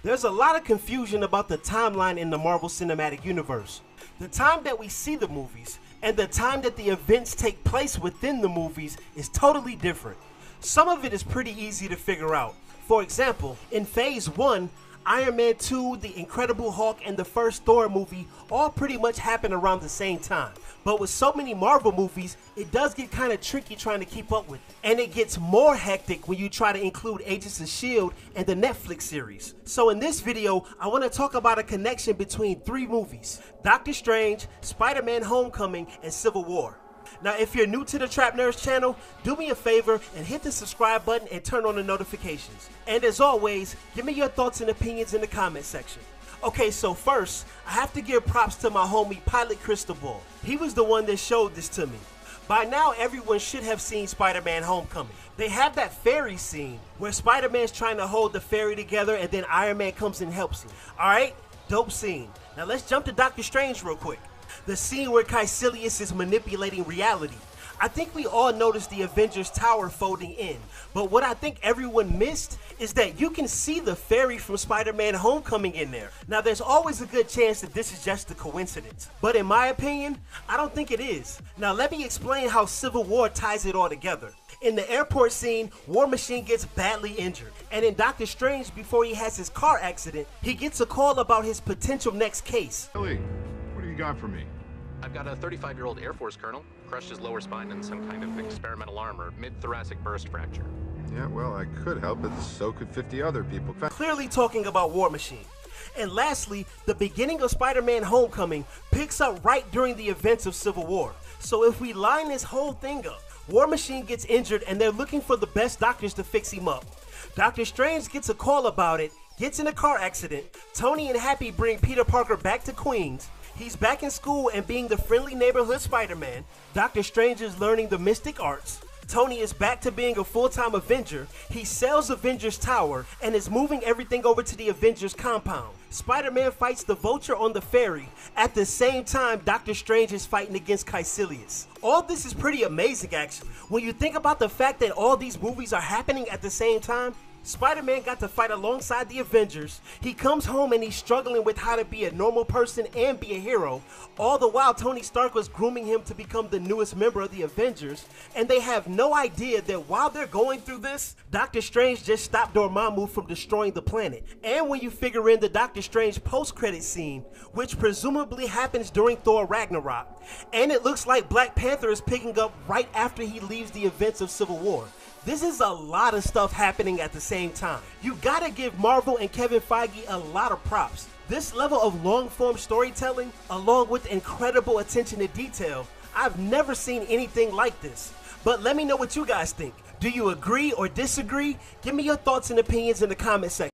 There's a lot of confusion about the timeline in the Marvel Cinematic Universe. The time that we see the movies and the time that the events take place within the movies is totally different. Some of it is pretty easy to figure out. For example, in Phase 1, Iron Man 2, The Incredible Hulk, and the first Thor movie all pretty much happen around the same time. But with so many Marvel movies, it does get kind of tricky trying to keep up with it. And it gets more hectic when you try to include Agents of S.H.I.E.L.D. and the Netflix series. So in this video, I want to talk about a connection between three movies: Doctor Strange, Spider-Man Homecoming, and Civil War. Now, if you're new to the Trap Nerds channel, do me a favor and hit the subscribe button and turn on the notifications. And as always, give me your thoughts and opinions in the comment section. Okay, so first, I have to give props to my homie Pilot Cristobal. He was the one that showed this to me. By now, everyone should have seen Spider-Man Homecoming. They have that ferry scene where Spider-Man's trying to hold the ferry together and then Iron Man comes and helps him. Alright, dope scene. Now let's jump to Doctor Strange real quick. The scene where Kaecilius is manipulating reality. I think we all noticed the Avengers Tower folding in, but what I think everyone missed is that you can see the ferry from Spider-Man Homecoming in there. Now there's always a good chance that this is just a coincidence, but in my opinion, I don't think it is. Now let me explain how Civil War ties it all together. In the airport scene, War Machine gets badly injured, and in Doctor Strange, before he has his car accident, he gets a call about his potential next case. Billy, what do you got for me? I've got a 35-year-old Air Force colonel, crushed his lower spine in some kind of experimental armor, mid-thoracic burst fracture. Yeah, well, I could help, but so could 50 other people. Clearly talking about War Machine. And lastly, the beginning of Spider-Man Homecoming picks up right during the events of Civil War. So if we line this whole thing up, War Machine gets injured and they're looking for the best doctors to fix him up. Doctor Strange gets a call about it, gets in a car accident. Tony and Happy bring Peter Parker back to Queens. He's back in school and being the friendly neighborhood Spider-Man. Doctor Strange is learning the mystic arts. Tony is back to being a full-time Avenger. He sells Avengers Tower and is moving everything over to the Avengers compound. Spider-Man fights the Vulture on the ferry. At the same time, Doctor Strange is fighting against Kaecilius. All this is pretty amazing actually. When you think about the fact that all these movies are happening at the same time, Spider-Man got to fight alongside the Avengers. He comes home and he's struggling with how to be a normal person and be a hero. All the while, Tony Stark was grooming him to become the newest member of the Avengers. And they have no idea that while they're going through this, Doctor Strange just stopped Dormammu from destroying the planet. And when you figure in the Doctor Strange post-credit scene, which presumably happens during Thor Ragnarok, and it looks like Black Panther is picking up right after he leaves the events of Civil War. This is a lot of stuff happening at the same time. You gotta give Marvel and Kevin Feige a lot of props. This level of long-form storytelling, along with incredible attention to detail, I've never seen anything like this. But let me know what you guys think. Do you agree or disagree? Give me your thoughts and opinions in the comment section.